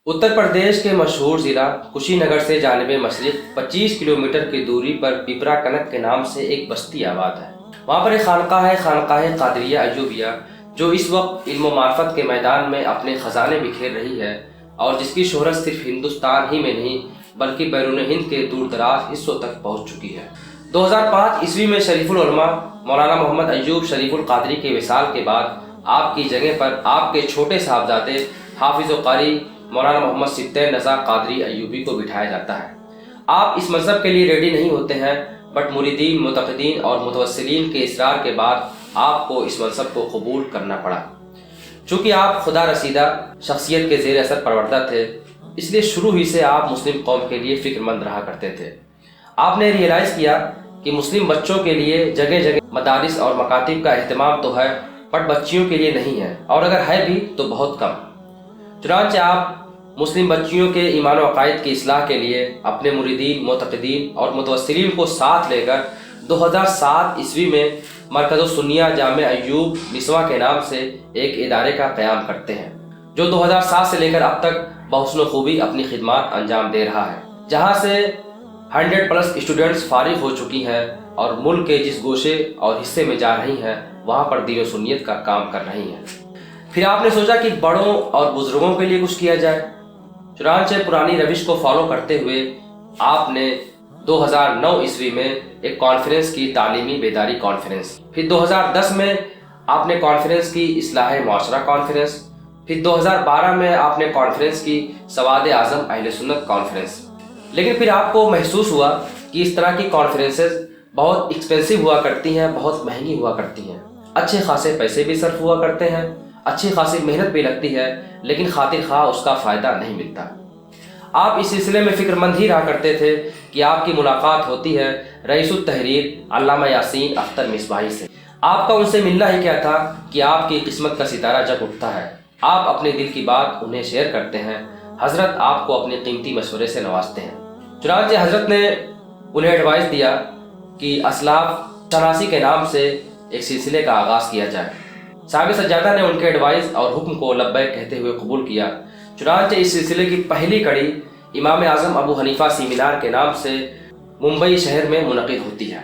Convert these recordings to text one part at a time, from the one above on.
उत्तर प्रदेश के मशहूर ज़िला कुशीनगर से जानिब मशरिक़ 25 किलोमीटर की दूरी पर पिपरा कनक के नाम से एक बस्ती आबाद है। वहाँ पर एक खानकाह है, खानकाह कादरिया अयूबिया, जो इस वक्त इल्म मार्फत के मैदान में अपने ख़जाने बिखेर रही है और जिसकी शोहरत सिर्फ हिंदुस्तान ही में नहीं बल्कि बैरून हिंद के दूर दराज हिस्सों तक पहुँच चुकी है। 2005 ईस्वी में शरीफुल उलमा मौलाना मोहम्मद अय्यूब शरीफुल कादरी के विसाल के बाद आपकी जगह पर आपके छोटे साहबजादे हाफिज़ व कारी मौलाना मोहम्मद सिद्दीक़ रज़ा कादरी अय्यूबी को बिठाया जाता है। आप इस मज़हब के लिए रेडी नहीं होते हैं, बट मुरीदीन, मुतक़दीन और मुतवस्सिलीन के इसरार के बाद आपको इस मज़हब को कबूल करना पड़ा। चूँकि आप खुदा रसीदा शख्सियत के ज़ेर असर परवरदा थे, इसलिए शुरू ही से आप मुस्लिम कौम के लिए फ़िक्रमंद रहा करते थे। आपने रियलाइज़ किया कि मुस्लिम बच्चों के लिए जगह जगह मदारिस और मकातिब का अहतमाम तो है, बट बच्चियों के लिए नहीं है, और अगर है भी तो बहुत कम। चुनांचे आप मुस्लिम बच्चियों के ईमान व अक़ाइद की इस्लाह के लिए अपने मुरीदीन, मुतक़दीन और मुतवस्सिलीन को साथ लेकर 2007 ईस्वी में मरकज़-उस-सुन्निया जामिया अय्यूब निस्वा के नाम से एक इदारे का क़याम करते हैं, जो 2007 से लेकर अब तक बहुस्न खूबी अपनी खिदमात अंजाम दे रहा है, जहाँ से 100+ स्टूडेंट्स फारिग हो चुकी हैं और मुल्क के जिस गोशे और हिस्से में जा रही हैं वहाँ पर दीन व सुन्नियत का काम कर रही हैं। फिर आपने सोचा कि बड़ों और बुजुर्गों के लिए कुछ किया जाए। चुनांचे पुरानी रविश को फॉलो करते हुए आपने 2009 ईस्वी में एक कॉन्फ्रेंस की, तालीमी बेदारी कॉन्फ्रेंस। फिर 2010 में आपने कॉन्फ्रेंस की इस्लाह मुआशरा कॉन्फ्रेंस। फिर 2012 में आपने कॉन्फ्रेंस की सवाद आज़म अहले सुन्नत कॉन्फ्रेंस। लेकिन फिर आपको महसूस हुआ कि इस तरह की कॉन्फ्रेंसेस बहुत एक्सपेंसिव हुआ करती हैं, बहुत महंगी हुआ करती हैं, अच्छे खासे पैसे भी सर्फ हुआ करते हैं, अच्छी खासी मेहनत भी लगती है, लेकिन खातिर खा उसका फ़ायदा नहीं मिलता। आप इस सिलसिले में फ़िक्रमंद ही रहा करते थे कि आपकी मुलाकात होती है रईसुत तहरीर अल्लामा यासीन अख्तर मिसबाही से। आपका उनसे मिलना ही क्या था कि आपकी किस्मत का सितारा जग उठता है। आप अपने दिल की बात उन्हें शेयर करते हैं। हज़रत आपको अपने कीमती मशवरे से नवाजते हैं। चुनांचे हज़रत ने उन्हें एडवाइस दिया कि असलाफ शनासी के नाम से एक सिलसिले का आगाज़ किया जाए। साहिब सज्जादा ने उनके एडवाइस और हुक्म को लब्बैक कहते हुए कबूल किया। चुनांचे इस सिलसिले की पहली कड़ी इमाम आज़म अबू हनीफा सेमिनार के नाम से मुंबई शहर में मुनक़िद होती है,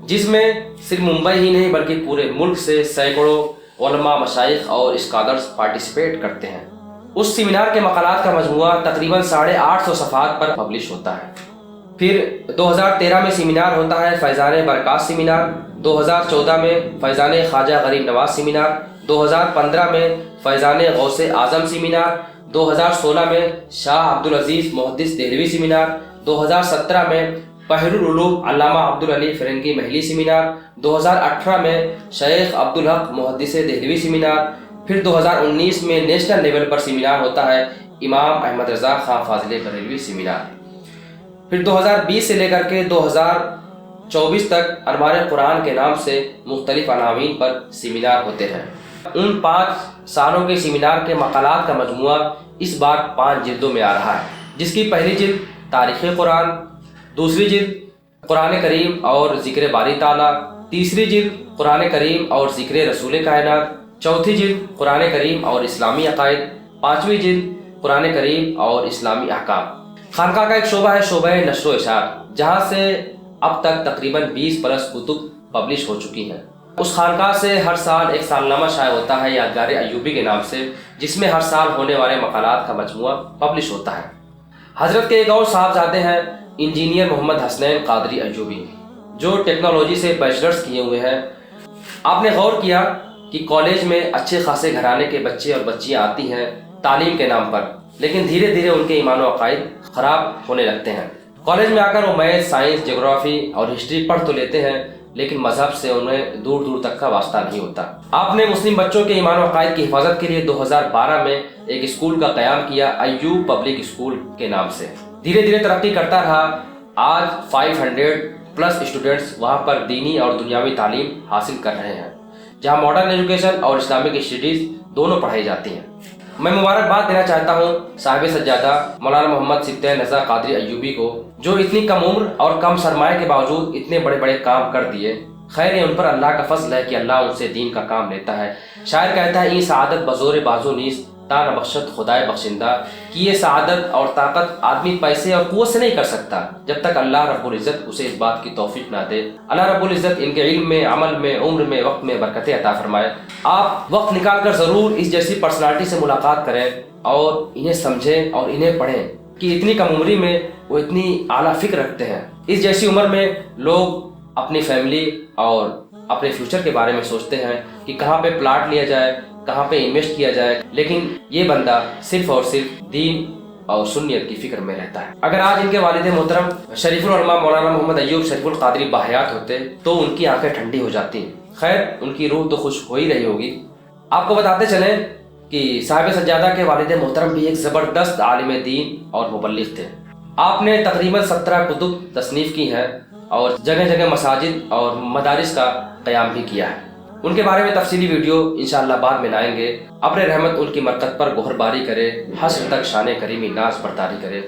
जिसमें सिर्फ मुंबई ही नहीं बल्कि पूरे मुल्क से सैकड़ों उलमा, मशाइख और स्कॉलर्स पार्टिसिपेट करते हैं। उस सेमिनार के मक़ालात का मजमूआ तकरीबन 850 सफ़हात पर पब्लिश होता है। फिर 2013 में सेमिनार होता है फैज़ान बरक़ात सेमिनार, 2014 में फैज़ान ख्वाजा गरीब नवाज सेमिनार, 2015 में फैज़ान गौसे आज़म सेमिनार, 2016 में शाह अब्दुल अज़ीज़ मुहद्दिस देहलवी सेमिनार, 2017 में बहरुल उलूम अल्लामा अब्दुल अली फ़िरंगी महली सेमिनार, 2018 में शेख अब्दुल हक मुहद्दिस देहलवी सेमिनार। फिर 2019 में नेशनल लेवल पर सेमिनार होता है इमाम अहमद रज़ा खां फ़ाज़िल बरेलवी सेमिनार। फिर 2020 से लेकर के 2024 तक अनवार कुरान के नाम से मुख्तलिफ अनावीन पर सेमिनार होते हैं। उन 5 सालों के सेमिनार के मक़ालात का मजमूआ इस बार 5 जिल्दों में आ रहा है, जिसकी पहली जिल्द तारीख़ कुरान, दूसरी जिल्द कुरान करीम और ज़िक्र बारी ताला, तीसरी जिल्द कुरान करीम और ज़िक्र रसूल कायनात, चौथी जिल्द कुरान करीम और इस्लामी अक़ाइद, 5वीं जिल्द कुरान करीम और इस्लामी अहकाम। खानका का एक शोबा है शोबा नशर व इशार, जहाँ से अब तक तकरीबन 20+ कुतुब पब्लिश हो चुकी हैं। उस खानका से हर साल एक सालनामा शाया होता है यादगार अय्यूबी के नाम से, जिसमें हर साल होने वाले मक़ालात का मजमूआ पब्लिश होता है। हज़रत के एक और साहबजादे हैं इंजीनियर मोहम्मद हसनैन कादरी अय्यूबी, जो टेक्नोलॉजी से बैचलर्स किए हुए हैं। आपने गौर किया कि कॉलेज में अच्छे खासे घराने के बच्चे और बच्चियाँ आती हैं तालीम के नाम पर, लेकिन धीरे धीरे उनके ईमान व अक़ाइद ख़राब होने लगते हैं। कॉलेज में आकर वो मैथ, साइंस, ज्योग्राफी और हिस्ट्री पढ़ तो लेते हैं, लेकिन मज़हब से उन्हें दूर दूर तक का वास्ता नहीं होता। आपने मुस्लिम बच्चों के ईमान व अक़ाइद की हिफाजत के लिए 2012 में एक स्कूल का क़याम किया अय्यूब पब्लिक स्कूल के नाम से। धीरे धीरे तरक्की करता रहा। आज 500+ स्टूडेंट्स वहाँ पर दीनी और दुनियावी तालीम हासिल कर रहे हैं, जहाँ मॉडर्न एजुकेशन और इस्लामिक स्टडीज़ दोनों पढ़ाई जाती हैं। मैं मुबारकबाद देना चाहता हूँ साहिब सज्जादा मौलाना मोहम्मद सिद्दीक़ रज़ा कादरी अय्यूबी को, जो इतनी कम उम्र और कम सरमाए के बावजूद इतने बड़े बड़े काम कर दिए। खैर ये उन पर अल्लाह का फजल है कि अल्लाह उनसे दीन का काम लेता है। शायर कहता है ई सआदत बज़ोर बाजू नीस ताना बख्शत खुदाए बख्शिंदा कि ये सआदत और ताकत आदमी पैसे और कुव्वत से नहीं कर सकता जब तक अल्लाह रब्बुल इज़्ज़त उसे इस बात की तौफीक ना दे। अल्लाह रब्बुल इज़्ज़त इनके इल्म में, अमल में, उम्र में, वक्त में बरकतें अता फरमाए। आप वक्त निकाल कर ज़रूर इस जैसी पर्सनालिटी से मुलाकात करें और इन्हें समझें और इन्हें पढ़ें कि इतनी कम उम्री में वो इतनी आला फिक्र रखते हैं। इस जैसी उम्र में लोग अपनी फैमिली और अपने फ्यूचर के बारे में सोचते हैं कि कहाँ पे प्लाट लिया जाए, कहाँ पे इन्वेस्ट किया जाए, लेकिन ये बंदा सिर्फ और सिर्फ दीन और सुन्नियत की फिक्र में रहता है। अगर आज इनके वालिद मोहतरम शरीफुल उलमा मौलाना मोहम्मद अय्यूब शरीफुल कादरी बाहयात होते तो उनकी आंखें ठंडी हो जाती। खैर, उनकी रूह तो खुश हो ही रही होगी। आपको बताते चलें कि साहिब सज्जादा के वालिद मोहतरम भी एक ज़बरदस्त आलिम दीन और मुबल्लिग थे। आपने तकरीबन 17 कुतुब तसनीफ़ की हैं और जगह जगह मसाजिद और मदारिस का क़याम भी किया है। उनके बारे में तफसीली वीडियो इंशाअल्लाह बाद में लाएंगे। अब्र रहमत उनकी मरकत पर गोहरबारी करे, हश्र तक शान करीमी नाज बरतारी करे।